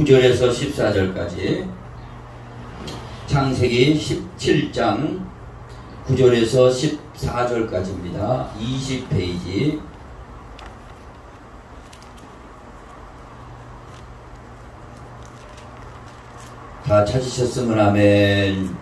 9절에서 14절까지 창세기 17장 9절에서 14절까지입니다. 20페이지. 다 찾으셨으면 아멘.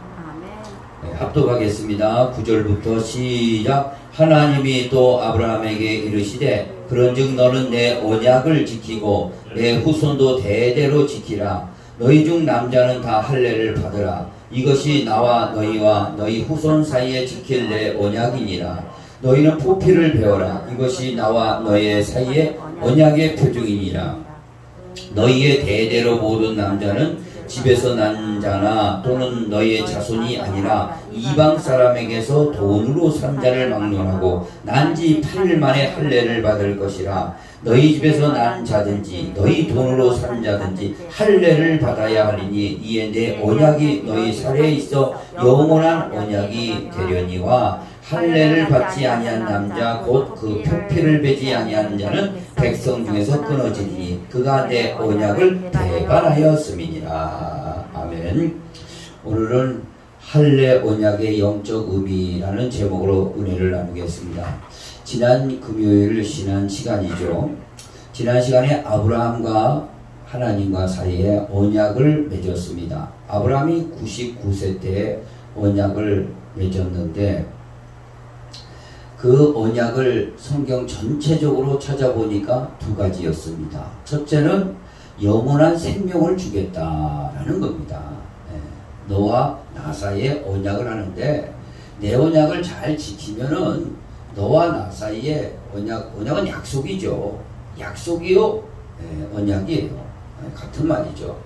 네, 합독하겠습니다. 9절부터 시작. 하나님이 또 아브라함에게 이르시되 그런즉 너는 내 언약을 지키고 내 후손도 대대로 지키라. 너희 중 남자는 다 할례를 받으라. 이것이 나와 너희와 너희 후손 사이에 지킬 내 언약이니라. 너희는 포피를 베어라. 이것이 나와 너희의 사이에 언약의 표징이니라. 너희의 대대로 모든 남자는 집에서 난 자나 또는 너희의 자손이 아니라 이방 사람에게서 돈으로 산 자를 막론하고 난 지 8일 만에 할례를 받을 것이라. 너희 집에서 난 자든지 너희 돈으로 산 자든지 할례를 받아야 하리니 이에 내 언약이 너희 살에 있어 영원한 언약이 되려니와 할례를 받지 아니한 남자 곧 그 표피를 베지 아니한 자는 백성 중에서 끊어지니 그가 내 언약을 배반하였음이니라. 아멘. 오늘은 할례 언약의 영적 의미라는 제목으로 은혜를 나누겠습니다. 지난 금요일 지난 시간이죠. 지난 시간에 아브라함과 하나님과 사이에 언약을 맺었습니다. 아브라함이 99세 때 언약을 맺었는데 그 언약을 성경 전체적으로 찾아보니까 두 가지였습니다. 첫째는 영원한 생명을 주겠다라는 겁니다. 너와 나 사이에 언약을 하는데 내 언약을 잘 지키면은 너와 나 사이에 언약은 약속이죠. 약속이요, 언약이에요. 같은 말이죠.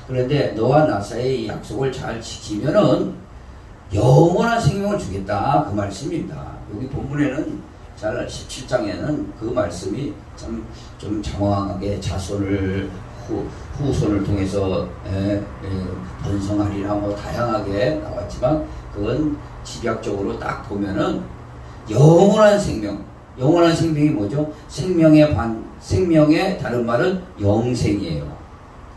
그런데 너와 나 사이의 약속을 잘 지키면은 영원한 생명을 주겠다 그 말씀입니다. 여기 본문에는 잘 17장에는 그 말씀이 참 좀 장황하게 자손을 후손을 통해서 번성하리라 뭐 다양하게 나왔지만 그건 집약적으로 딱 보면은 영원한 생명, 영원한 생명이 뭐죠? 생명의 다른 말은 영생이에요.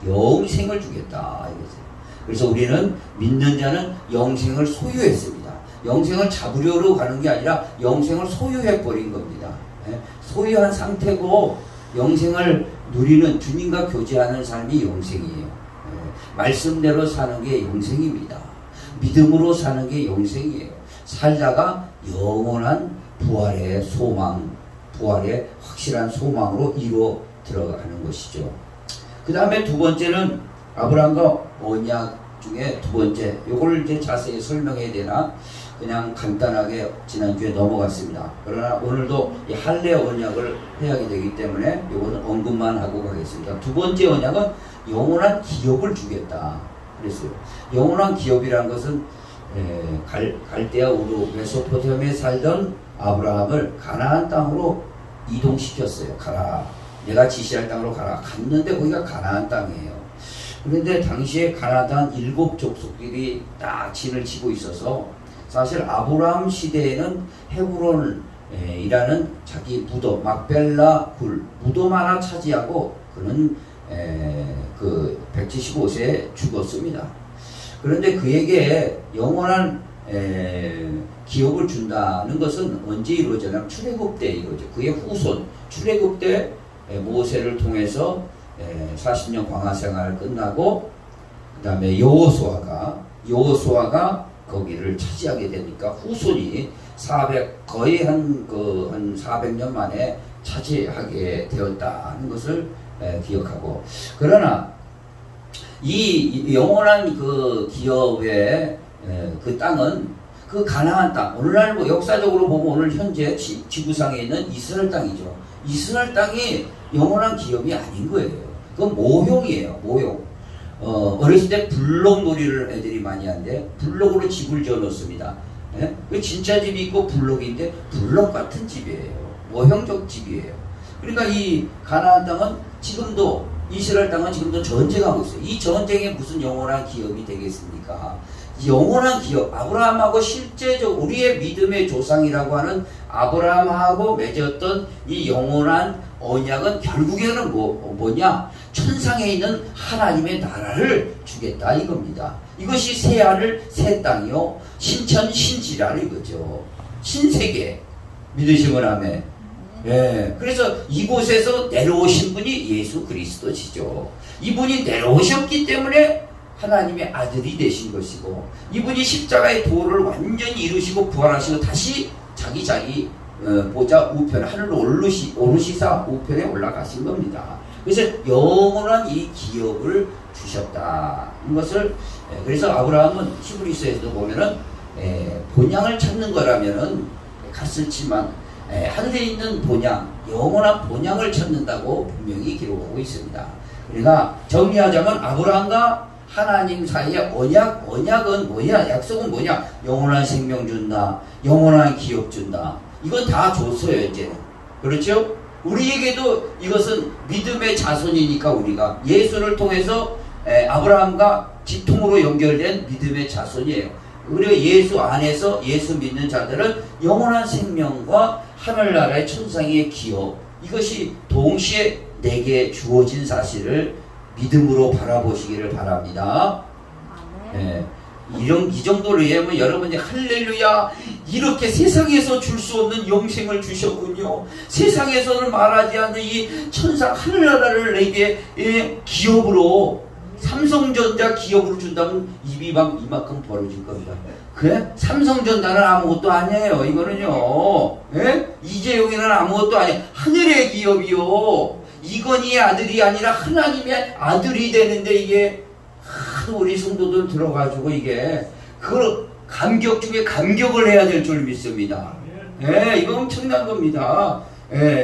영생을 주겠다 이거죠. 그래서 우리는 믿는 자는 영생을 소유했습니다. 영생을 잡으려고 가는 게 아니라 영생을 소유해버린 겁니다. 소유한 상태고 영생을 누리는 주님과 교제하는 삶이 영생이에요. 말씀대로 사는 게 영생입니다. 믿음으로 사는 게 영생이에요. 살다가 영원한 부활의 소망, 부활의 확실한 소망으로 이루어 들어가는 것이죠. 그 다음에 두 번째는 아브라함과 언약 중에 두 번째, 요걸 이제 자세히 설명해야 되나 그냥 간단하게 지난주에 넘어갔습니다. 그러나 오늘도 이 할례 언약을 해야 되기 때문에 요거는 언급만 하고 가겠습니다. 두 번째 언약은 영원한 기업을 주겠다 그랬어요. 영원한 기업이라는 것은 갈대아 우르 메소포타미아에 살던 아브라함을 가나안 땅으로 이동시켰어요. 가라. 내가 지시할 땅으로 가라. 갔는데 거기가 가나안 땅이에요. 그런데 당시에 가나안 땅 7족속들이 딱 진을 치고 있어서 사실 아브라함 시대에는 헤브론이라는 자기 무덤 막벨라 굴 무덤 하나 차지하고 그는 그 175세에 죽었습니다. 그런데 그에게 영원한 기업을 준다는 것은 언제 이루어지냐면 출애굽 때 이루어져. 그의 후손 출애굽 때 모세를 통해서 40년 광야 생활 끝나고 그 다음에 여호수아가 거기를 차지하게 되니까 후손이 거의 한 400년 만에 차지하게 되었다는 것을 기억하고, 그러나 이 영원한 그 기업의 그 땅은 그 가나안 땅, 오늘날 뭐 역사적으로 보면 오늘 현재 지구상에 있는 이스라엘 땅이죠. 이스라엘 땅이 영원한 기업이 아닌 거예요. 그건 모형이에요. 모형. 어렸을 때 블록놀이를 애들이 많이 하는데 블록으로 집을 지어놓습니다. 그 진짜 집이 있고 블록인데 블록 같은 집이에요. 모형적 집이에요. 그러니까 이 가나안 땅은 지금도, 이스라엘 땅은 지금도 전쟁하고 있어요. 이 전쟁에 무슨 영원한 기업이 되겠습니까? 영원한 기업, 아브라함하고 실제적 우리의 믿음의 조상이라고 하는 아브라함하고 맺었던 이 영원한 언약은 결국에는 뭐냐? 천상에 있는 하나님의 나라를 주겠다 이겁니다. 이것이 새하늘 새 땅이요 신천 신지라 이거죠. 신세계. 믿으시면 아멘. 예, 그래서 이곳에서 내려오신 분이 예수 그리스도시죠. 이분이 내려오셨기 때문에 하나님의 아들이 되신 것이고, 이분이 십자가의 도를 완전히 이루시고 부활하시고 다시 자기 자리 보좌 우편 하늘로 오르시사 우편에 올라가신 겁니다. 그래서 영원한 이 기업을 주셨다. 이것을 그래서 아브라함은 히브리서에도 보면은 본향을 찾는 거라면은 갔을지만 하늘에 있는 본향, 영원한 본향을 찾는다고 분명히 기록하고 있습니다. 그러니까 정리하자면 아브라함과 하나님 사이의 언약은 뭐냐? 약속은 뭐냐? 영원한 생명 준다. 영원한 기업 준다. 이건 다 줬어요, 이제는. 그렇죠? 우리에게도 이것은 믿음의 자손이니까 우리가 예수를 통해서 아브라함과 지통으로 연결된 믿음의 자손이에요. 그리고 예수 안에서 예수 믿는 자들은 영원한 생명과 하늘나라의 천상의 기업, 이것이 동시에 내게 주어진 사실을 믿음으로 바라보시기를 바랍니다. 이 정도로 이해하면 여러분이 할렐루야, 이렇게 세상에서 줄 수 없는 영생을 주셨군요. 세상에서는 말하지 않는 이 천상 하늘나라를 내게 기업으로, 삼성전자 기업으로 준다면 입이 막 이만큼 벌어질 겁니다. 그래? 삼성전자는 아무것도 아니에요. 이거는요. 이재용이는 아무것도 아니에요. 하늘의 기업이요. 이건희의 아들이 아니라 하나님의 아들이 되는데, 이게 하도 우리 성도들 들어가지고 이게 그걸 감격 중에 감격을 해야 될 줄 믿습니다. 이거 엄청난 겁니다.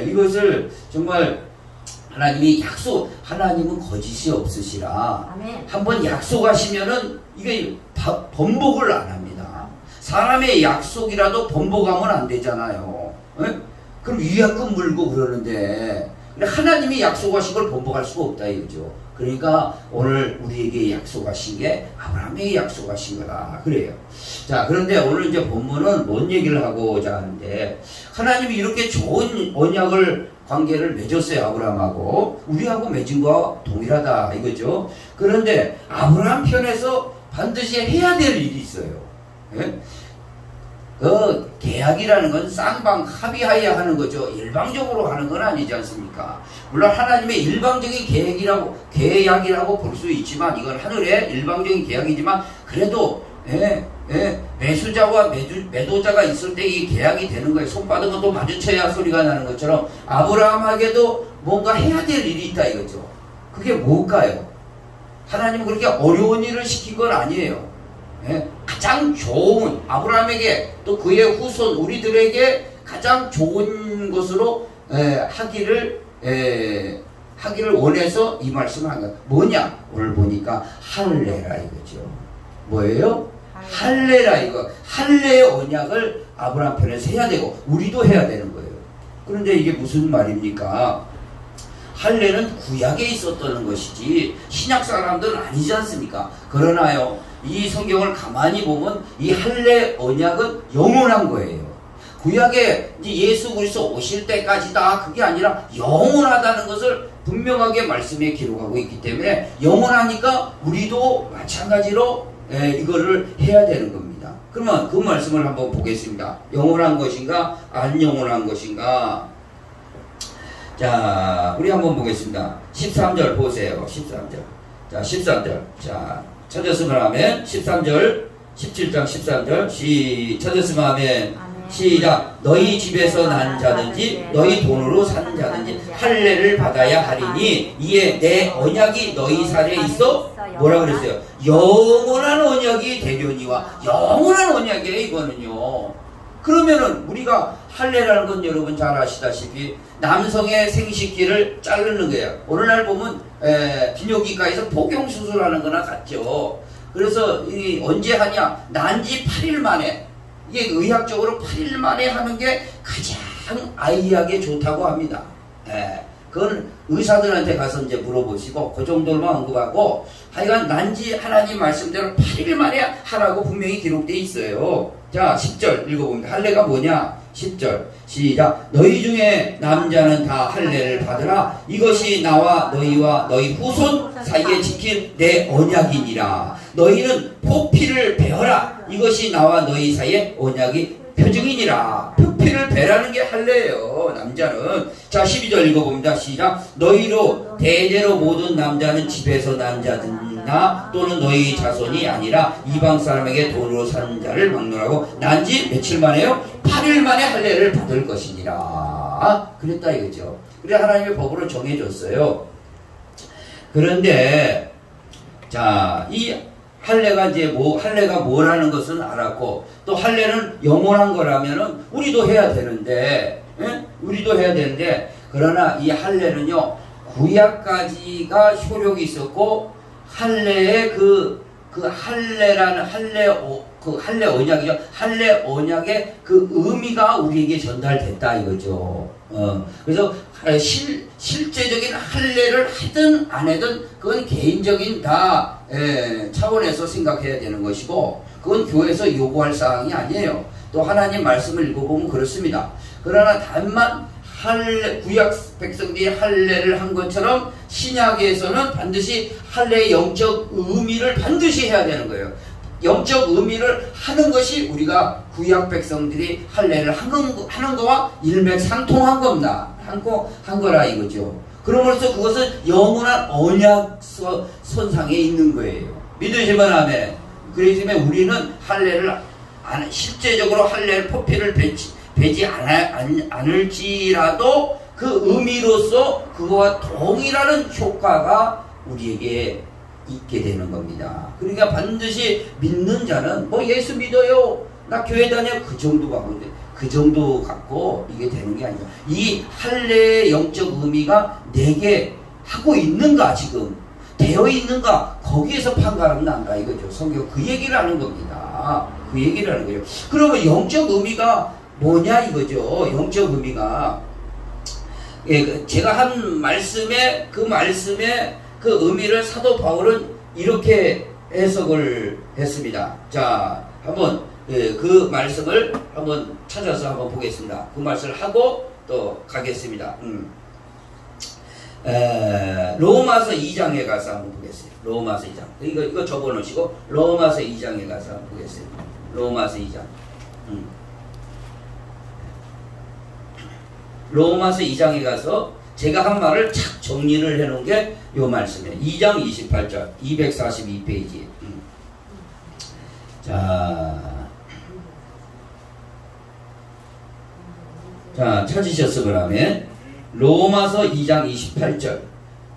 이것을 정말 하나님이 하나님은 거짓이 없으시라. 한번 약속하시면은 이게 번복을 안 합니다. 사람의 약속이라도 번복하면 안 되잖아요. 그럼 위약금 물고 그러는데, 하나님이 약속하신 걸 번복할 수가 없다 이거죠. 그러니까 오늘 우리에게 약속하신 게 아브라함에게 약속하신 거다 그래요. 자, 그런데 오늘 이제 본문은 뭔 얘기를 하고자 하는데, 하나님이 이렇게 좋은 언약을 관계를 맺었어요. 아브라함하고 우리하고 맺은 거와 동일하다 이거죠. 그런데 아브라함 편에서 반드시 해야 될 일이 있어요. 그 계약이라는 건 쌍방 합의하여 하는 거죠. 일방적으로 하는 건 아니지 않습니까? 물론 하나님의 일방적인 계약이라고 볼 수 있지만, 이건 하늘의 일방적인 계약이지만, 그래도 매수자와 매도자가 있을 때 이 계약이 되는 거예요. 손바닥은 또 마주쳐야 소리가 나는 것처럼 아브라함에게도 뭔가 해야 될 일이 있다 이거죠. 그게 뭘까요? 하나님은 그렇게 어려운 일을 시킨 건 아니에요. 가장 좋은, 아브라함에게 또 그의 후손 우리들에게 가장 좋은 것으로 하기를 원해서 이 말씀을 한 거예요. 뭐냐? 오늘 보니까 할례라 이거죠. 뭐예요? 할례라 이거. 할례의 언약을 아브라함 편에서 해야 되고 우리도 해야 되는 거예요. 그런데 이게 무슨 말입니까? 할례는 구약에 있었던 것이지 신약 사람들은 아니지 않습니까? 그러나요, 이 성경을 가만히 보면 이 할례 언약은 영원한 거예요. 구약에 이제 예수 그리스도 오실 때까지다 그게 아니라 영원하다는 것을 분명하게 말씀에 기록하고 있기 때문에 영원하니까 우리도 마찬가지로 이거를 해야 되는 겁니다. 그러면 그 말씀을 한번 보겠습니다. 영원한 것인가 안 영원한 것인가? 자, 우리 한번 보겠습니다. 13절 보세요. 13절. 자, 13절. 자, 찾았으면 하면 13절, 17장 13절. 찾았으면 하면 시작. 너희 집에서 난 자든지 너희 돈으로 산 자든지 할례를 받아야 하리니 이에 내 언약이 너희 살에 있어. 뭐라 그랬어요? 영원한 언약이 되려니와. 영원한 언약이에요 이거는요. 그러면은 우리가 할례라는 건 여러분 잘 아시다시피 남성의 생식기를 자르는 거예요. 오늘날 보면 비뇨기과에서 복용수술하는 거나 같죠. 그래서 언제 하냐? 난지 8일 만에, 이게 의학적으로 8일 만에 하는 게 가장 아이에게 좋다고 합니다. 그건 의사들한테 가서 이제 물어보시고 그 정도로만 언급하고, 하여간 난지 하나님 말씀대로 8일 만에 하라고 분명히 기록되어 있어요. 자, 10절 읽어봅니다. 할례가 뭐냐? 10절 시작. 너희 중에 남자는 다 할례를 받으라. 이것이 나와 너희와 너희 후손 사이에 지킨 내 언약이니라. 너희는 포피를 베어라. 이것이 나와 너희 사이에 언약이 표징이니라. 표피를 베라는 게 할례예요. 남자는. 자, 12절 읽어봅니다. 시작. 너희로 대대로 모든 남자는 집에서 난 자들이나 또는 너희 자손이 아니라 이방 사람에게 돈으로 사는 자를 막론하고 난 지 며칠 만에요? 8일 만에 할례를 받을 것이니라. 그랬다 이거죠. 그래 하나님의 법으로 정해줬어요. 그런데 자, 이 할례가 이제 할례가 뭐라는 것은 알았고, 또 할례는 영원한 거라면은 우리도 해야 되는데, 예? 우리도 해야 되는데, 그러나 이 할례는요, 구약까지가 효력이 있었고, 할례의 할례라는 할례 언약이죠. 할례 언약의 그 의미가 우리에게 전달됐다 이거죠. 그래서 실제적인 할례를 하든 안 하든 그건 개인적인 차원에서 생각해야 되는 것이고, 그건 교회에서 요구할 사항이 아니에요. 또 하나님 말씀을 읽어보면 그렇습니다. 그러나 다만 구약 백성들이 할례를 한 것처럼 신약에서는 반드시 할례의 영적 의미를 반드시 해야 되는 거예요. 영적 의미를 하는 것이 우리가 구약 백성들이 할례를 하는 거와 일맥상통한 겁니다. 한 거라 이거죠. 그러므로써 그것은 영원한 언약 선상에 있는 거예요. 믿으시면 아멘. 그렇기 때문에 우리는 할례를 실제적으로 할례를 포피를 베지 않을지라도 그 의미로서 그거와 동일한 효과가 우리에게 있게 되는 겁니다. 그러니까 반드시 믿는 자는 예수 믿어요, 나 교회 다녀, 그 정도 갖고, 그 정도 갖고 이게 되는 게 아니라 이 할례의 영적 의미가 내게 하고 있는가, 지금 되어 있는가, 거기에서 판가름 난다 이거죠. 성경 그 얘기를 하는 겁니다. 그 얘기를 하는 거예요. 그러면 영적 의미가 뭐냐 이거죠. 영적 의미가, 예, 제가 한 말씀에 그 의미를 사도 바울은 이렇게 해석을 했습니다. 자, 한번 그 말씀을 한번 찾아서 한번 보겠습니다. 그 말씀을 하고 또 가겠습니다. 로마서 2장에 가서 한번 보겠습니다. 로마서 2장. 이거 적어놓으시고 로마서 2장에 가서 한번 보겠습니다. 로마서 2장. 로마서 2장에 가서 제가 한 말을 착 정리를 해놓은 게 요 말씀이에요. 2장 28절 242페이지. 자, 찾으셨어 그러면 로마서 2장 28절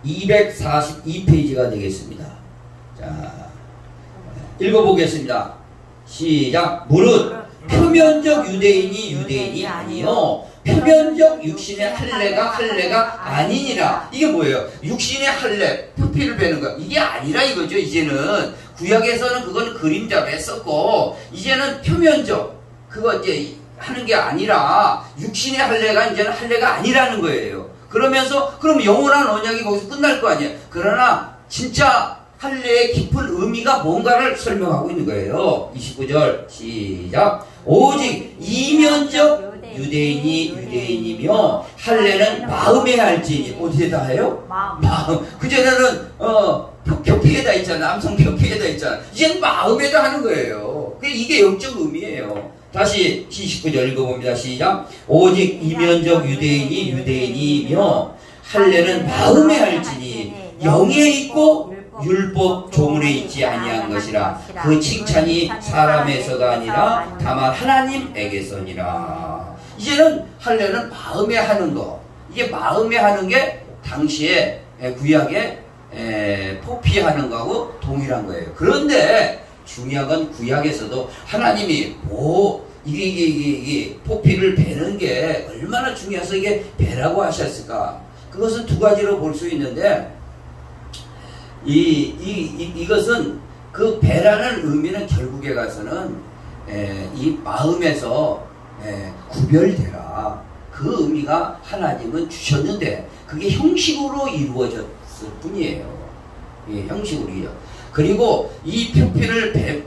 242페이지가 되겠습니다. 자, 읽어보겠습니다. 시작. 무릇 표면적 유대인이 아니요 표면적 육신의 할례가 아니니라. 이게 뭐예요? 육신의 할례, 표피를 베는 거, 이게 아니라 이거죠. 이제는 구약에서는 그건 그림자로 했었고, 이제는 표면적 그거 이제 하는 게 아니라 육신의 할례가 이제는 할례가 아니라는 거예요. 그러면서 그럼 영원한 언약이 거기서 끝날 거 아니에요. 그러나 진짜 할례의 깊은 의미가 뭔가를 설명하고 있는 거예요. 29절 시작. 오직 이면적 유대인이며 할례는 마음에 할지니. 어디에다 해요? 마음. 그전에는 표피에다 있잖아. 남성 표피에다 있잖아. 이제는 마음에다 하는 거예요. 이게 영적 의미예요. 다시 29절 읽어봅니다. 시작. 오직 이면적 유대인이며 할례는 마음에 할지니 영에 있고 율법 조문에 있지 아니한 것이라. 그 칭찬이 사람에서가 아니라 다만 하나님에게서니라. 이제는 할례는 마음에 하는 거. 이게 마음에 하는 게 당시에 구약에 포피하는 거하고 동일한 거예요. 그런데 중요한 건 구약에서도 하나님이 이게 포피를 베는 게 얼마나 중요해서 이게 베라고 하셨을까? 그것은 두 가지로 볼 수 있는데, 이것은 그 베라는 의미는 결국에 가서는 이 마음에서 구별되라. 그 의미가 하나님은 주셨는데 그게 형식으로 이루어졌을 뿐이에요. 예, 형식으로요. 그리고 이 표피를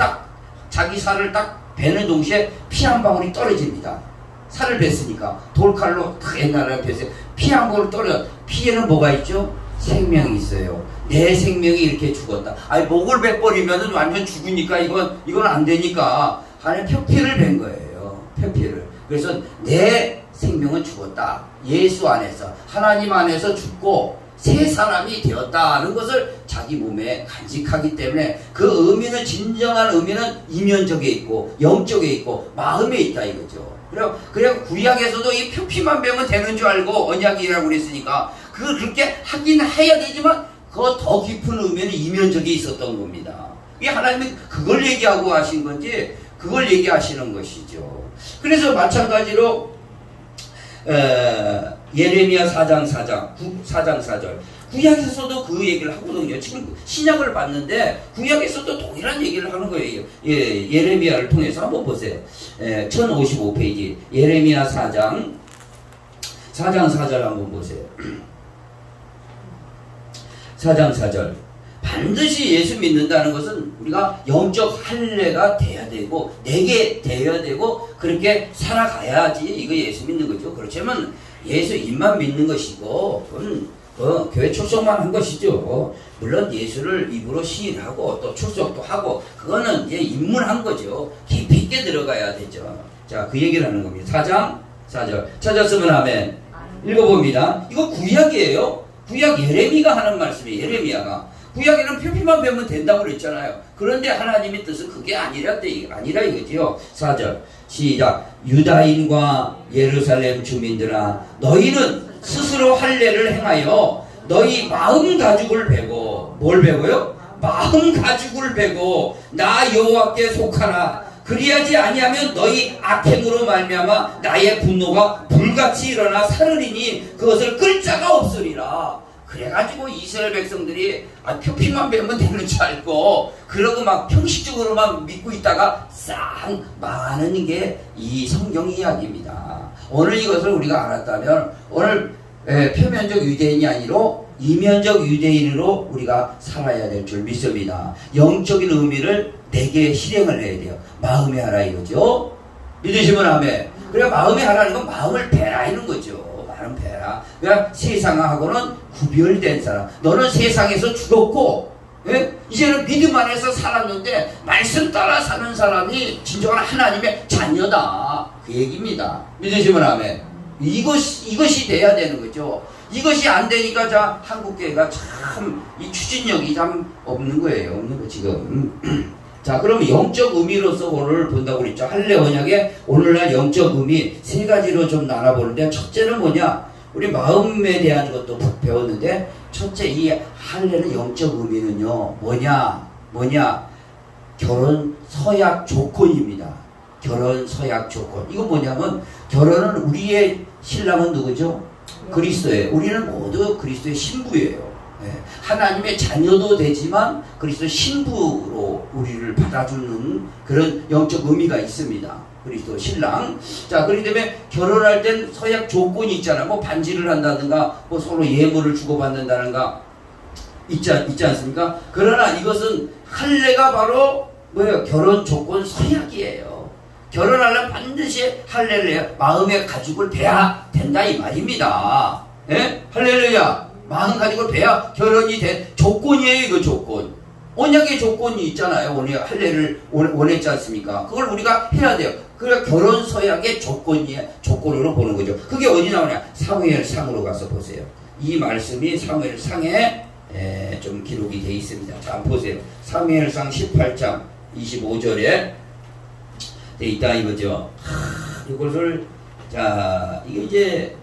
자기 살을 딱 베는 동시에 피 한 방울이 떨어집니다. 살을 뱄으니까 돌칼로 옛날에 뱄어요. 피 한 방울 떨어져. 피에는 뭐가 있죠? 생명이 있어요. 내 생명이 이렇게 죽었다. 아니 목을 베버리면 완전 죽으니까 이건 안 되니까 안에 표피를 벤 거예요. 표피를. 그래서 내 생명은 죽었다. 예수 안에서 하나님 안에서 죽고 새 사람이 되었다는 것을 자기 몸에 간직하기 때문에 그 의미는 진정한 의미는 이면적에 있고 영적에 있고 마음에 있다 이거죠. 그래 구약에서도 이 표피만 배우면 되는 줄 알고 언약이라고 그랬으니까 그렇게 하긴 해야 되지만 그 더 깊은 의미는 이면적에 있었던 겁니다. 이 하나님은 그걸 얘기하고 하신 건지 그걸 얘기하시는 것이죠. 그래서 마찬가지로 예레미야 4장 4절 구약에서도 그 얘기를 하거든요. 지금 신약을 봤는데 구약에서도 동일한 얘기를 하는 거예요. 예레미야를 통해서 한번 보세요. 1055페이지 예레미야 4장 4절 한번 보세요. 4장 4절 반드시 예수 믿는다는 것은 우리가 영적 할례가 돼야 되고 내게 되어야 되고 그렇게 살아가야지 이거 예수 믿는 거죠. 그렇지만 예수 입만 믿는 것이고 그건 교회 출석만 한 것이죠. 물론 예수를 입으로 시인하고 또 출석도 하고 그거는 이제 입문한 거죠. 깊이 있게 들어가야 되죠. 자, 그 얘기를 하는 겁니다. 4장 4절 찾았으면 아멘. 읽어봅니다. 이거 구약이에요. 구약 예레미가 하는 말씀이에요. 예레미야가. 구약에는 표피만 배우면 된다고 그랬잖아요. 그런데 하나님의 뜻은 그게 아니라 이거지요. 4절 시작. 유다인과 예루살렘 주민들아 너희는 스스로 할례를 행하여 너희 마음 가죽을 베고 뭘 베고요? 마음 가죽을 베고 나 여호와께 속하라. 그리하지 아니하면 너희 악행으로 말미암아 나의 분노가 불같이 일어나 사르리니 그것을 끌 자가 없으리라. 그래가지고 이스라엘 백성들이 표피만 배우면 되는 줄 알고 그러고 막 형식적으로만 믿고 있다가 싹 망하는 게 이 성경 이야기입니다. 오늘 이것을 우리가 알았다면 오늘 표면적 유대인이 아니라 이면적 유대인으로 우리가 살아야 될 줄 믿습니다. 영적인 의미를 내게 실행을 해야 돼요. 마음에 하라 이거죠. 믿으시면 아멘. 그래 마음에 하라는 건 마음을 베라 이런 거죠. 마음 베라. 그러니까 세상하고는 구별된 사람. 너는 세상에서 죽었고 이제는 믿음 안에서 살았는데 말씀 따라 사는 사람이 진정한 하나님의 자녀다. 그 얘기입니다. 믿으시면 아멘. 이것이 돼야 되는 거죠. 이것이 안 되니까 자 한국교회가 참 이 추진력이 참 없는 거예요. 없는 거 지금. 자, 그럼 영적 의미로서 오늘 본다고 그랬죠. 할례 언약의 오늘날 영적 의미 세 가지로 좀 나눠보는데 첫째는 뭐냐? 우리 마음에 대한 것도 배웠는데 첫째 이 할례의 영적 의미는요. 뭐냐? 결혼 서약 조건입니다. 결혼 서약 조건. 이건 뭐냐면 결혼은 우리의 신랑은 누구죠? 그리스도예요. 우리는 모두 그리스도의 신부예요. 하나님의 자녀도 되지만 그리스도의 신부로 우리를 받아주는 그런 영적 의미가 있습니다. 그리스도 신랑. 자, 그렇기 때문에 결혼할 땐 서약 조건이 있잖아요. 뭐 반지를 한다든가 뭐 서로 예물을 주고받는다든가 있지 않습니까? 그러나 이것은 할례가 바로 뭐예요? 결혼 조건 서약이에요. 결혼하려면 반드시 할례를 해야 마음의 가죽을 베야 된다 이 말입니다. 예? 할렐루야. 마음 가죽을 베야 결혼이 된 조건이에요. 이거 조건. 언약의 조건이 있잖아요. 언약 할례를 원했지 않습니까? 그걸 우리가 해야 돼요. 그래 결혼 서약의 조건으로 보는 거죠. 그게 어디 나오냐? 사무엘상으로 가서 보세요. 이 말씀이 사무엘상에 좀 기록이 되어 있습니다. 자, 한번 보세요. 사무엘상 18장 25절에 돼 있다 이거죠. 이것을 자 이게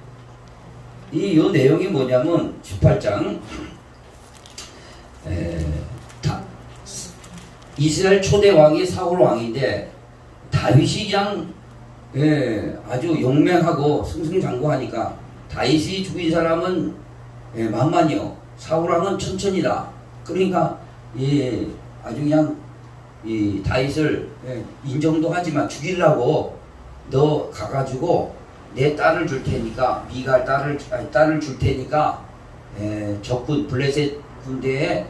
이제 요 내용이 뭐냐면 18장 이스라엘 초대 왕이 사울 왕인데 다윗이 그냥 아주 용맹하고 승승장구하니까 다윗이 죽인 사람은 만만이요. 사울 왕은 천천이다. 그러니까 아주 그냥 이 다윗을 인정도 하지만 죽이려고 너 가가지고 내 딸을 줄 테니까 미갈 딸을 줄 테니까 적군 블레셋 군대에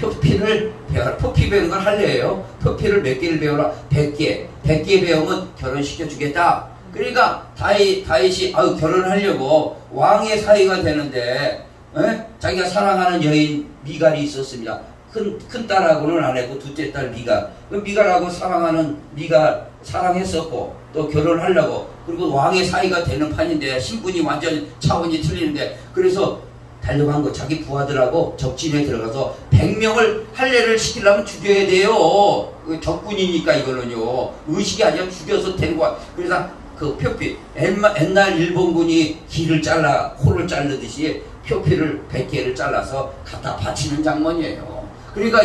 표피를 배워라. 표피 배우는 건 할례예요. 표피를 몇 개를 배워라? 100개. 100개 배우면 결혼시켜 주겠다. 그러니까 다윗이 결혼하려고 왕의 사위가 되는데 자기가 사랑하는 여인 미갈이 있었습니다. 큰 딸하고는 안 했고 둘째 딸 미갈. 그 미갈하고 사랑하는 미갈 사랑했었고 또 결혼하려고 그리고 왕의 사위가 되는 판인데 신분이 완전 차원이 틀리는데 그래서 달려간 거 자기 부하들하고 적진에 들어가서 100명을 할례를 시키려면 죽여야 돼요. 적군이니까 이거는요. 의식이 아니라 죽여서 데리고 와. 그래서 그 표피 옛날 일본군이 길을 잘라 코를 자르듯이 표피를 100개를 잘라서 갖다 바치는 장면이에요. 그러니까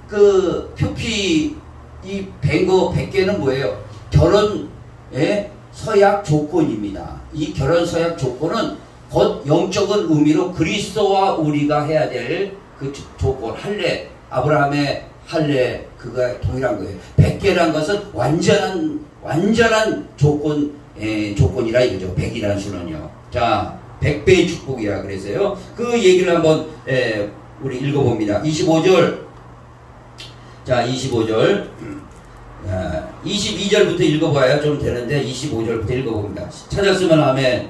그 표피 이 100개는 뭐예요? 결혼의 서약 조건입니다. 이 결혼 서약 조건은 곧 영적인 의미로 그리스도와 우리가 해야 될 그 조건, 할례, 아브라함의 할례, 그가 동일한 거예요. 100개란 것은 완전한 조건이라 이거죠. 100이라는 수는요. 자, 100배의 축복이라 그래서요. 그 얘기를 한번, 우리 읽어봅니다. 25절. 자, 25절. 22절부터 읽어봐야 좀 되는데, 25절부터 읽어봅니다. 찾았으면 아멘.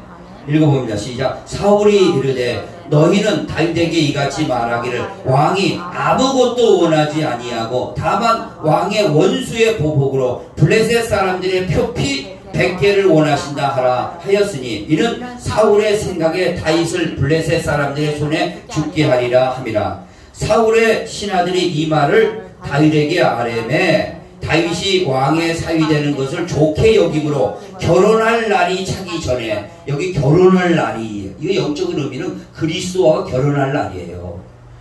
읽어봅니다. 시작. 사울이 이르되 너희는 다윗에게 이같이 말하기를 왕이 아무것도 원하지 아니하고 다만 왕의 원수의 보복으로 블레셋 사람들의 표피 100개를 원하신다 하라 하였으니 이는 사울의 생각에 다윗을 블레셋 사람들의 손에 죽게 하리라 함이라. 사울의 신하들이 이 말을 다윗에게 아뢰매 다윗이 왕의 사위 되는 것을 좋게 여김으로 결혼할 날이 차기 전에 여기 결혼할 날이 이거 영적인 의미는 그리스도와 결혼할 날이에요.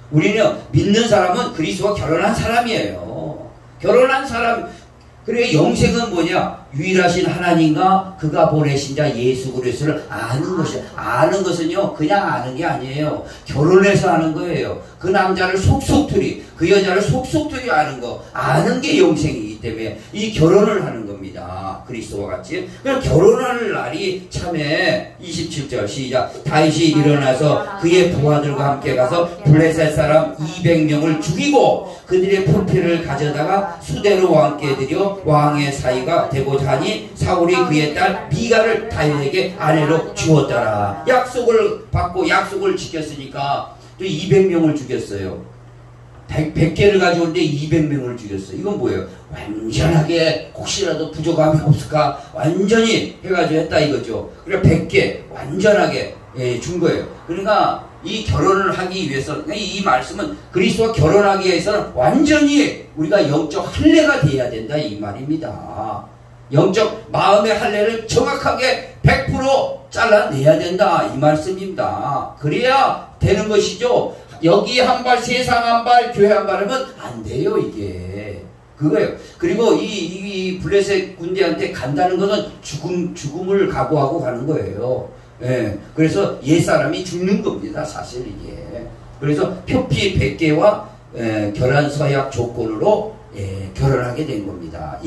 우리는 믿는 사람은 그리스도와 결혼한 사람이에요. 결혼한 사람. 그래 영생은 뭐냐? 유일하신 하나님과 그가 보내신 자 예수 그리스도를 아는 것이야. 아는 것은요 그냥 아는 게 아니에요. 결혼해서 아는 거예요. 그 남자를 속속들이 그 여자를 속속들이 아는 거. 아는 게 영생이기 때문에 이 결혼을 하는 겁니다. 그리스도와 같이. 그럼 결혼하는 날이 참에 27절 시작. 다윗이 일어나서 그의 부하들과 함께 가서 블레셋 사람 200명을 죽이고 그들의 표피를 가져다가 수대로 왕께 드려 왕의 사위가 되고자 하니 사울이 그의 딸 미갈을 다윗에게 아내로 주었더라. 약속을 받고 약속을 지켰으니까 또 200명을 죽였어요. 100개를 가져오는데 200명을 죽였어요. 이건 뭐예요? 완전하게 혹시라도 부족함이 없을까 완전히 해가지고 했다 이거죠. 그러니까 100개 완전하게 준 거예요. 그러니까 이 결혼을 하기 위해서 이 말씀은 그리스도와 결혼하기 위해서는 완전히 우리가 영적 할례가 돼야 된다 이 말입니다. 영적 마음의 할례를 정확하게 100% 잘라내야 된다 이 말씀입니다. 그래야 되는 것이죠. 여기 한 발, 세상 한 발, 교회 한 발 하면 안 돼요 이게. 그거예요. 그리고 이 블레셋 군대한테 간다는 것은 죽음을 각오하고 가는 거예요. 예. 그래서 옛사람이 죽는 겁니다 사실 이게. 그래서 표피 100개와 결혼 서약 조건으로 결혼하게 된 겁니다.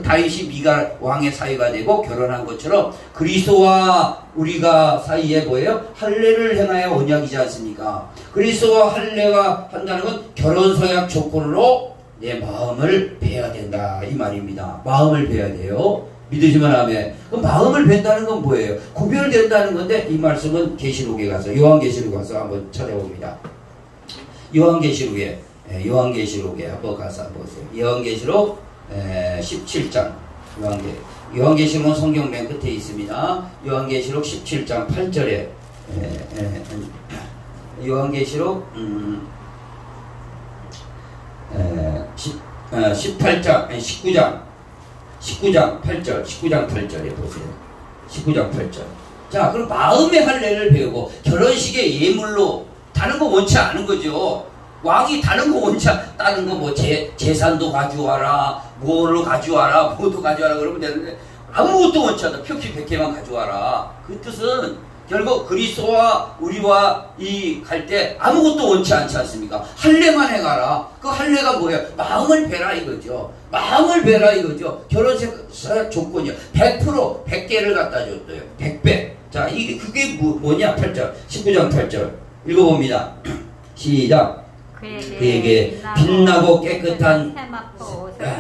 다윗이 미갈 왕의 사위가 되고 결혼한 것처럼 그리스도와 우리가 사이에 뭐예요? 할례를 행하여 언약이지 않습니까? 그리스도와 할례가 한다는 건 결혼 서약 조건으로 내 마음을 베야 된다 이 말입니다. 마음을 베야 돼요. 믿으시면 아멘. 그럼 마음을 벤다는 건 뭐예요? 구별된다는 건데 이 말씀은 계시록에 가서 요한계시록 가서 한번 찾아봅니다. 요한계시록에 한번 가서 한번 보세요. 요한계시록 17장 요한계시록은 성경 맨 끝에 있습니다. 요한계시록 17장 8절에 요한계시록 19장 8절에 보세요. 19장 8절. 자, 그럼 마음의 할례를 배우고 결혼식의 예물로 다른 거 원치 않은 거죠. 왕이 다른 거 원치 다른 거 뭐 재산도 가져와라, 뭐를 가져와라, 뭐도 가져와라 그러면 되는데 아무것도 원치 않아. 표피 100개만 가져와라. 그 뜻은 결국 그리스도와 우리와 갈 때 아무것도 원치 않지 않습니까? 할례만 해가라. 그 할례가 뭐예요? 마음을 베라 이거죠. 마음을 베라 이거죠. 결혼식 조건이요. 100% 100개를 갖다 줬어요. 100배. 자, 그게 뭐냐? 8절. 19장 8절. 읽어봅니다. 시작. 그에게 빛나고 깨끗한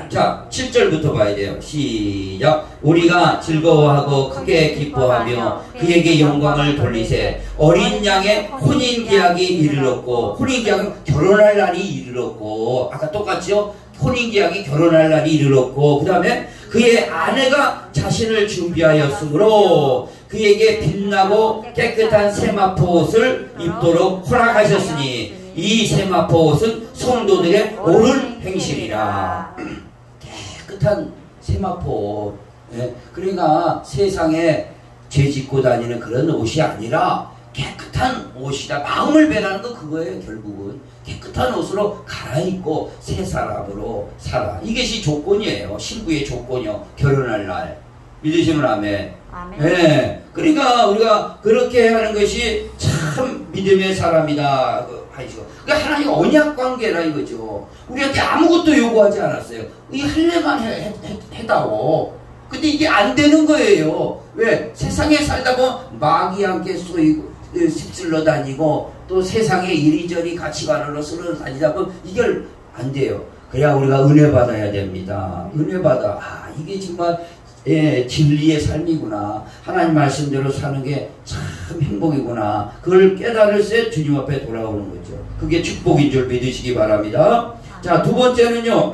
자 7절부터 봐야 돼요. 시작. 우리가 즐거워하고 크게 기뻐하며 그에게 영광을 돌리세. 어린 양의 혼인계약이 이르렀고, 혼인계약은 결혼할 날이 이르렀고, 아까 똑같죠? 혼인계약이 결혼할 날이 이르렀고, 그 다음에 그의 아내가 자신을 준비하였으므로 그에게 빛나고 깨끗한 세마포옷을 입도록 허락하셨으니 이 세마포옷은 성도들의 옳은 행실이라. 깨끗한 세마포옷. 예? 그러니까 세상에 죄 짓고 다니는 그런 옷이 아니라 깨끗한 옷이다. 마음을 배라는 거 그거예요. 결국은 깨끗한 옷으로 갈아입고 새 사람으로 살아. 이것이 조건이에요. 신부의 조건이요. 결혼할 날. 믿으시면 아멘. 예. 그러니까 우리가 그렇게 하는 것이 참 믿음의 사람이다. 그러니까 하나님 언약 관계라 이거죠. 우리한테 아무것도 요구하지 않았어요. 이 할례만 해다오. 근데 이게 안 되는 거예요. 왜? 세상에 살다 보면 마귀한테 쏘이고 휩쓸러 다니고 또 세상에 이리저리 가치관으로 쓸어 다니다 보면 이걸 안 돼요. 그래야 우리가 은혜 받아야 됩니다. 은혜 받아. 아, 이게 정말 진리의 삶이구나. 하나님 말씀대로 사는 게 참 행복이구나. 그걸 깨달을 때 주님 앞에 돌아오는 거죠. 그게 축복인 줄 믿으시기 바랍니다. 자, 두 번째는요.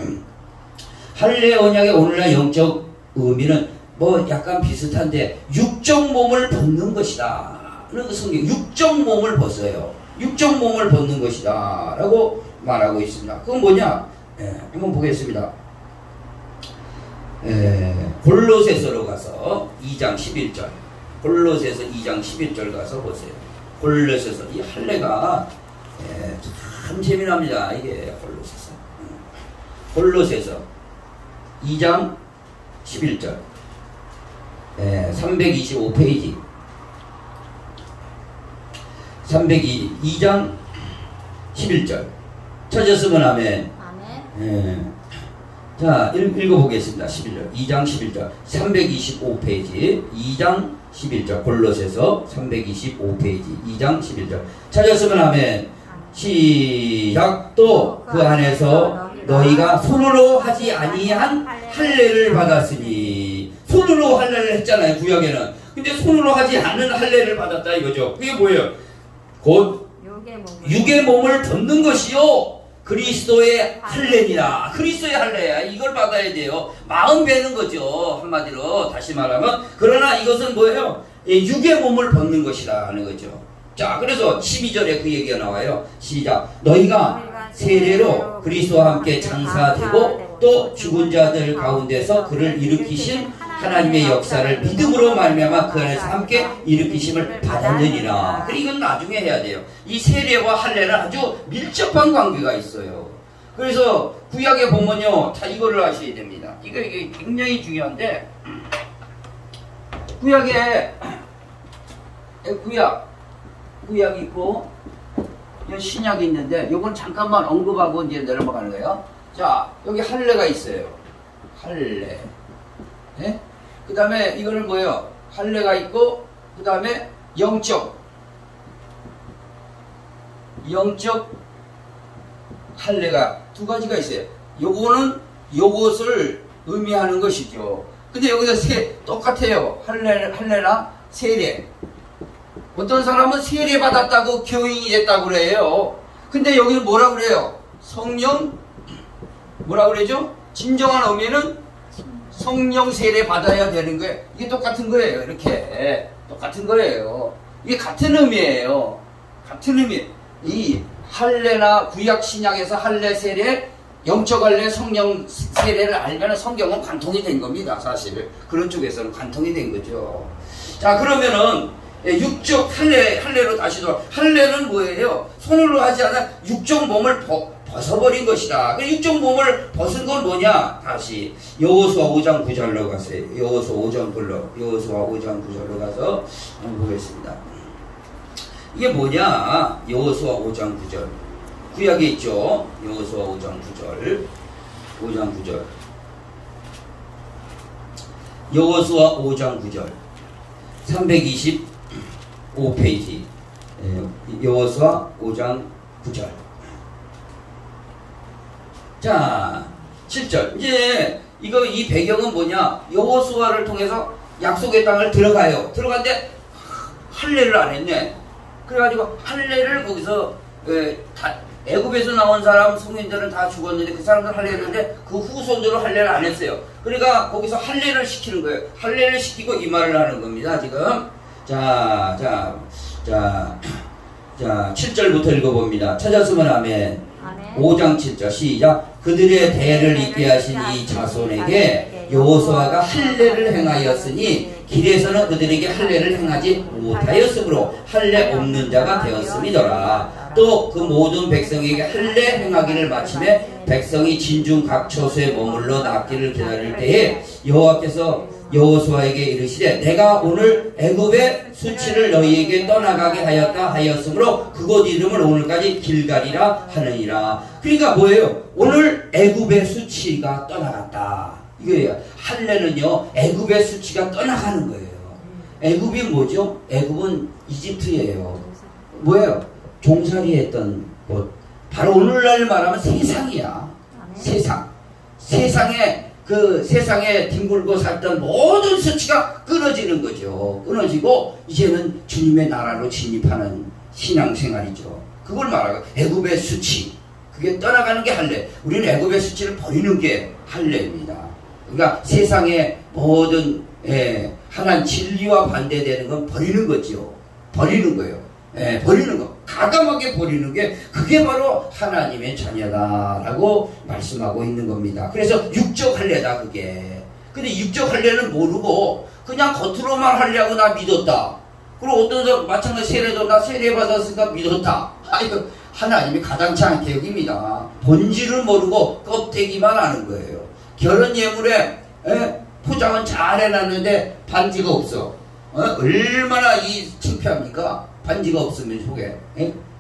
할례 언약의 오늘날 영적 의미는 뭐 약간 비슷한데 육적 몸을 벗는 것이다. 그런 성경 육적 몸을 벗어요. 육적 몸을 벗는 것이다 라고 말하고 있습니다. 그건 뭐냐? 한번 보겠습니다. 골로새서로 가서 2장 11절. 골로새서 2장 11절 가서 보세요. 골로새서 이 할례가 참 재미납니다. 이게 골로새서. 골로새서 2장 11절. 325페이지. 302장 11절. 찾았으면 아멘. 자, 읽어보겠습니다. 11절. 2장 11절. 325페이지. 2장 11절. 골로새서 325페이지. 2장 11절. 찾았으면 아멘. 시작. 또 그 안에서 너희가 손으로 하지 아니한 할례를 받았으니. 손으로 할례를 했잖아요. 구약에는. 근데 손으로 하지 않은 할례를 받았다 이거죠. 그게 뭐예요? 곧 육의 몸을 벗는 것이요 그리스도의 할례니라. 그리스도의 할례야. 이걸 받아야 돼요. 마음 베는 거죠. 한마디로 다시 말하면. 그러나 이것은 뭐예요? 육의 몸을 벗는 것이라 하는 거죠. 자, 그래서 12절에 그 얘기가 나와요. 시작. 너희가 세례로 그리스도와 함께 장사되고 또 죽은 자들 가운데서 그를 일으키신 하나님의 역사를 믿음으로 말미암아 그 안에서 함께 일으키심을 받았느니라. 그리고 이건 나중에 해야 돼요. 이 세례와 할례는 아주 밀접한 관계가 있어요. 그래서 구약에 보면요, 다 이거를 아셔야 됩니다. 이게 굉장히 중요한데, 구약에 구약이 있고 신약이 있는데, 요건 잠깐만 언급하고 이제 내려가는 거예요. 자, 여기 할례가 있어요. 할례. 네? 그 다음에 이거는 뭐예요? 할례가 있고, 그 다음에 영적 할례가 두 가지가 있어요. 요거는 요것을 의미하는 것이죠. 근데 여기서 똑같아요. 할례나 세례. 어떤 사람은 세례 받았다고 교인이 됐다고 그래요. 근데 여기는 뭐라고 그래요? 성령, 뭐라고 그러죠? 진정한 의미는 성령 세례 받아야 되는 거예요. 이게 똑같은 거예요. 이렇게. 똑같은 거예요. 이게 같은 의미예요. 같은 의미. 이 할례나 구약 신약에서 할례 세례, 영적 할례, 성령 세례를 알면 성경은 관통이 된 겁니다. 사실. 그런 쪽에서는 관통이 된 거죠. 자, 그러면은 육적 할례로 다시 돌아. 할례는 뭐예요? 손으로 하지 않아 육적 몸을 벗어버린 것이다. 육적 몸을 벗은 건 뭐냐? 다시 여호수아 5장 9절로 가세요. 여호수아 5장 9절로 가서 한번 보겠습니다. 이게 뭐냐? 여호수아 5장 9절. 구약에 있죠. 여호수아 5장 9절. 여호수아 5장 9절. 325페이지. 여호수아 5장 9절. 자, 7절. 이제 이 배경은 뭐냐? 여호수아를 통해서 약속의 땅을 들어가요. 들어갔는데 할례를 안 했네. 그래가지고 할례를 거기서 애굽에서 나온 사람 성인들은 다 죽었는데 그 사람들 할례를 했는데 그 후손들은 할례를 안 했어요. 그러니까 거기서 할례를 시키는 거예요. 할례를 시키고 이 말을 하는 겁니다. 지금 자 7절부터 읽어봅니다. 찾았으면 아멘. 5장 7절 시작. 그들의 대를 잇게 하신 이 자손에게 여호수아가 할례를 행하였으니 길에서는 그들에게 할례를 행하지 못하였으므로 할례 없는 자가 되었음이더라. 또 그 모든 백성에게 할례 행하기를 마침에 백성이 진중 각 처소에 머물러 낫기를 기다릴 때에 여호와께서 여호수아에게 이르시되 내가 오늘 애굽의 수치를 너희에게 떠나가게 하였다 하였으므로 그곳 이름을 오늘까지 길갈이라 하느니라. 그러니까 뭐예요? 오늘 애굽의 수치가 떠나갔다. 이거예요. 할례는요, 애굽의 수치가 떠나가는 거예요. 애굽이 뭐죠? 애굽은 이집트예요. 뭐예요? 종살이했던 곳. 바로 오늘날 말하면 세상이야. 세상. 세상에 뒹굴고 살던 모든 수치가 끊어지는 거죠. 끊어지고 이제는 주님의 나라로 진입하는 신앙생활이죠. 그걸 말하고 애굽의 수치. 그게 떠나가는 게 할례. 우리는 애굽의 수치를 버리는 게 할례입니다. 그러니까 세상의 모든 하나님 진리와 반대되는 건 버리는 거죠. 버리는 거예요. 버리는 거. 가감하게 버리는 게 그게 바로 하나님의 자녀다라고 말씀하고 있는 겁니다. 그래서 육적 할례다 그게. 근데 육적 할례는 모르고 그냥 겉으로만 할례하고 나 믿었다. 그리고 어떤 사람 마찬가지 세례도 나 세례 받았으니까 믿었다. 이거 하나님이 가당치 않게 여깁니다. 본질을 모르고 껍데기만 아는 거예요. 결혼 예물에 포장은 잘 해놨는데 반지가 없어. 얼마나 창피합니까? 반지가 없으면 속에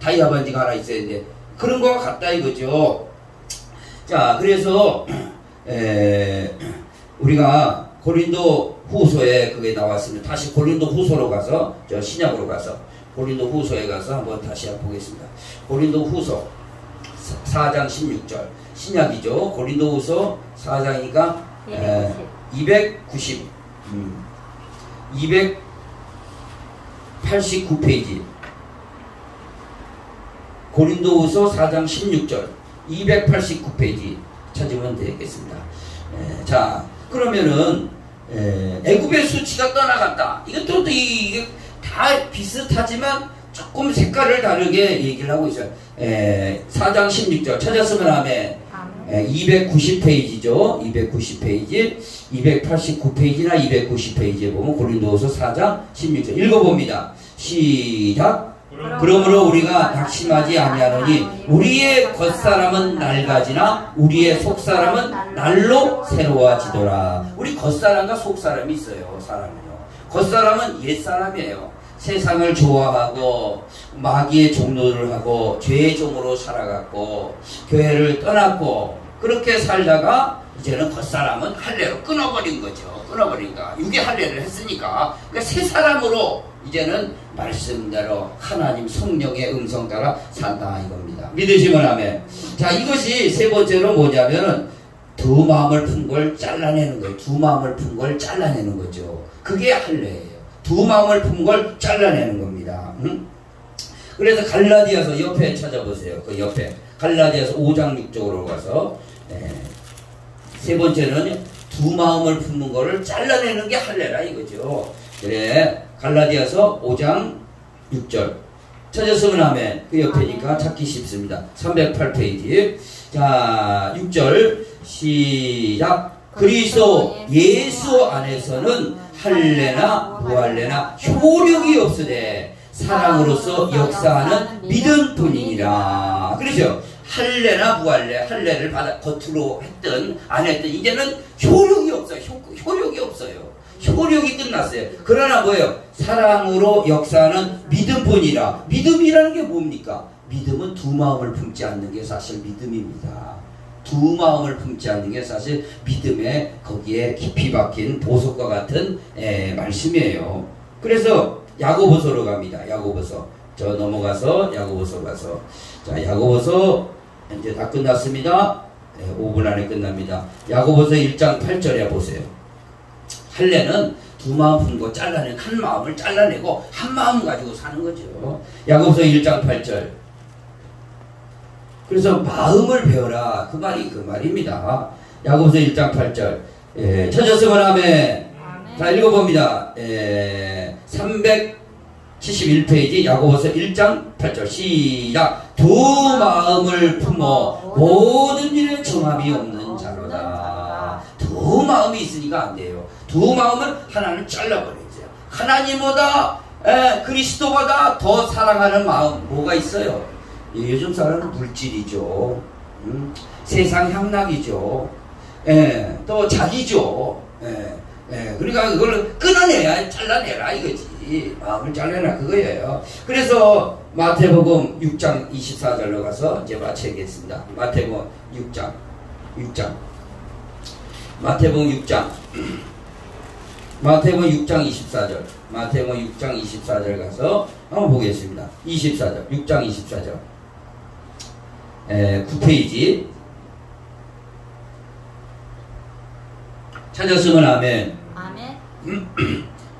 다이아 반지가 하나 있어야 되는데 그런 거와 같다 이거죠. 자, 그래서 우리가 고린도 후서에 그게 나왔습니다. 다시 고린도 후서로 가서 신약으로 가서 고린도 후서에 가서 한번 다시 보겠습니다. 고린도 후서 4장 16절 신약이죠. 고린도 후서 4장이니까 289페이지 고린도후서 4장 16절 289페이지 찾으면 되겠습니다. 자, 그러면은 애굽의 수치가 떠나갔다. 이것도 이게 다 비슷하지만 조금 색깔을 다르게 얘기를 하고 있어요. 4장 16절 찾았으면 아멘. 290페이지죠. 290페이지 289페이지나 290페이지에 보면 고린도후서 4장 16절 읽어봅니다. 시작. 그러므로 우리가 낙심하지 아니하노니 우리의 겉사람은 낡아지나 우리의 속사람은 날로 새로워지더라. 우리 겉사람과 속사람이 있어요. 사람은요. 겉사람은 옛사람이에요. 세상을 좋아하고 마귀의 종노를 하고 죄의 종으로 살아갔고 교회를 떠났고 그렇게 살다가 이제는 겉사람은 할례로 끊어버린 거죠. 끊어버린다. 육의 할례를 했으니까 그러니까 새 사람으로 이제는 말씀대로 하나님 성령의 음성 따라 산다 이겁니다. 믿으시면 아멘. 자, 이것이 세 번째로 뭐냐면은 두 마음을 푼 걸 잘라내는 거예요. 두 마음을 푼 걸 잘라내는 거죠. 그게 할례예요. 두 마음을 푼 걸 잘라내는 겁니다. 그래서 갈라디아서 옆에 찾아보세요. 그 옆에 갈라디아서 5장 6절로 가서 세 번째는 두 마음을 품는 거를 잘라내는 게 할례라 이거죠. 그래 갈라디아서 5장 6절 찾았으면 아멘. 그 옆에니까 찾기 쉽습니다. 308페이지 자 6절 시작. 그리스도 예수 안에서는 할례나 무할례나 효력이 없으되 사랑으로서 역사하는 믿음 뿐이니라. 그렇죠. 할례나 무할례, 할례를 받아 겉으로 했든 안 했든 이제는 효력이 없어요. 효력이 없어요. 효력이 끝났어요. 그러나 뭐예요? 사랑으로 역사하는 믿음뿐이라. 믿음이라는 게 뭡니까? 믿음은 두 마음을 품지 않는 게 사실 믿음입니다. 두 마음을 품지 않는 게 사실 믿음에 거기에 깊이 박힌 보석과 같은 말씀이에요. 그래서 야고보서로 갑니다. 야고보서 저 넘어가서 야고보서 가서 자 야고보서 이제 다 끝났습니다. 5분 안에 끝납니다. 야고보서 1장 8절에 보세요. 할례는 두 마음 품고 잘라내고 한 마음을 잘라내고 한 마음 가지고 사는 거죠. 야고보서 1장 8절. 그래서 마음을 배워라. 그 말이 그 말입니다. 야고보서 1장 8절. 찾았으면 아멘. 자, 읽어봅니다. 371페이지 야고보서 1장 8절 시작. 두 마음을 품어 모든 일에 정함이 없는 자로다. 두 마음이 있으니까 안 돼요. 두 마음은 하나는 잘라버리세요. 하나님보다 그리스도보다 더 사랑하는 마음 뭐가 있어요? 요즘 사람은 물질이죠. 세상 향락이죠. 또 자기죠. 그러니까 그걸 끊어내야 잘라내라 이거지. 마음을 잘라내라 그거예요. 그래서 마태복음 6장 24절로 가서 이제 마치겠습니다. 마태복음 6장 마태복음 6장 24절 마태복음 6장 24절 가서 한번 보겠습니다. 24절 6장 24절 9페이지 찾았으면 아멘.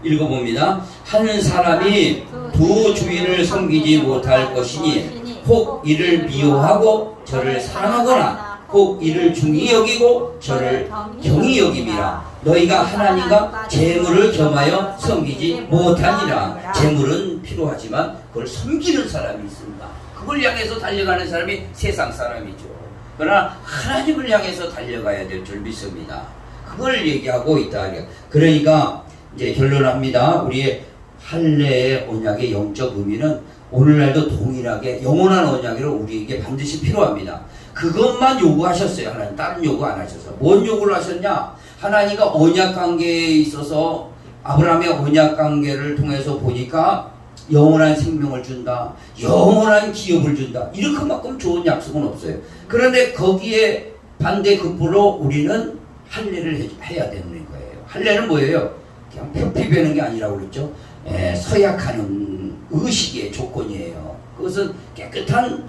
읽어봅니다. 한 사람이 두 주인을 섬기지 못할 것이니 혹 이를 미워하고 저를 사랑하거나 혹 이를 중히 여기고 저를 경히 여김이라. 너희가 하나님과 재물을 겸하여 섬기지 못하니라. 재물은 필요하지만 그걸 섬기는 사람이 있습니다. 그걸 향해서 달려가는 사람이 세상 사람이죠. 그러나 하나님을 향해서 달려가야 될 줄 믿습니다. 그걸 얘기하고 있다. 그러니까 이제 결론합니다. 우리의 할례의 언약의 영적 의미는 오늘날도 동일하게 영원한 언약으로 우리에게 반드시 필요합니다. 그것만 요구하셨어요. 하나님 다른 요구 안 하셔서. 뭔 요구를 하셨냐? 하나님과 언약 관계에 있어서 아브라함의 언약 관계를 통해서 보니까 영원한 생명을 준다. 영원한 기업을 준다. 이렇게만큼 좋은 약속은 없어요. 그런데 거기에 반대급부로 우리는 할례를 해야 되는 거예요. 할례는 뭐예요? 그냥 표피 베는 게 아니라고 그랬죠. 서약하는 의식의 조건이에요. 그것은 깨끗한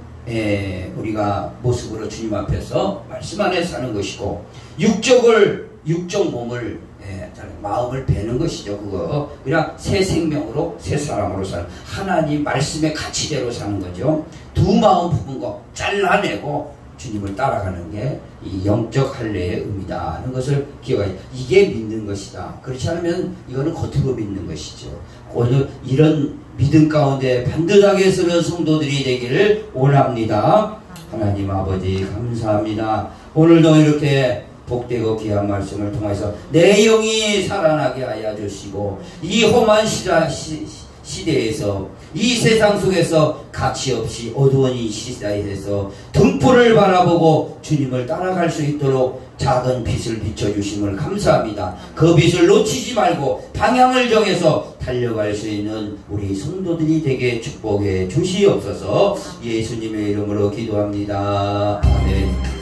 우리가 모습으로 주님 앞에서 말씀 안에 사는 것이고 육적 몸을 마음을 베는 것이죠. 그거 그냥 새 생명으로 새 사람으로 사는 하나님 말씀의 가치대로 사는 거죠. 두 마음 품은 거 잘라내고 주님을 따라가는 게 이 영적 할례의 의미다 하는 것을 기억하여 이게 믿는 것이다. 그렇지 않으면 이거는 겉으로 믿는 것이죠. 오늘 이런 믿음 가운데 반듯하게 서는 성도들이 되기를 원합니다. 하나님 아버지 감사합니다. 오늘도 이렇게 복되고 귀한 말씀을 통해서 내 영이 살아나게 하여 주시고 이 험한 시대에서 이 세상 속에서 가치 없이 어두운 이 시대에서 등불을 바라보고 주님을 따라갈 수 있도록 작은 빛을 비춰주심을 감사합니다. 그 빛을 놓치지 말고 방향을 정해서 달려갈 수 있는 우리 성도들이 되게 축복해 주시옵소서. 예수님의 이름으로 기도합니다. 아멘.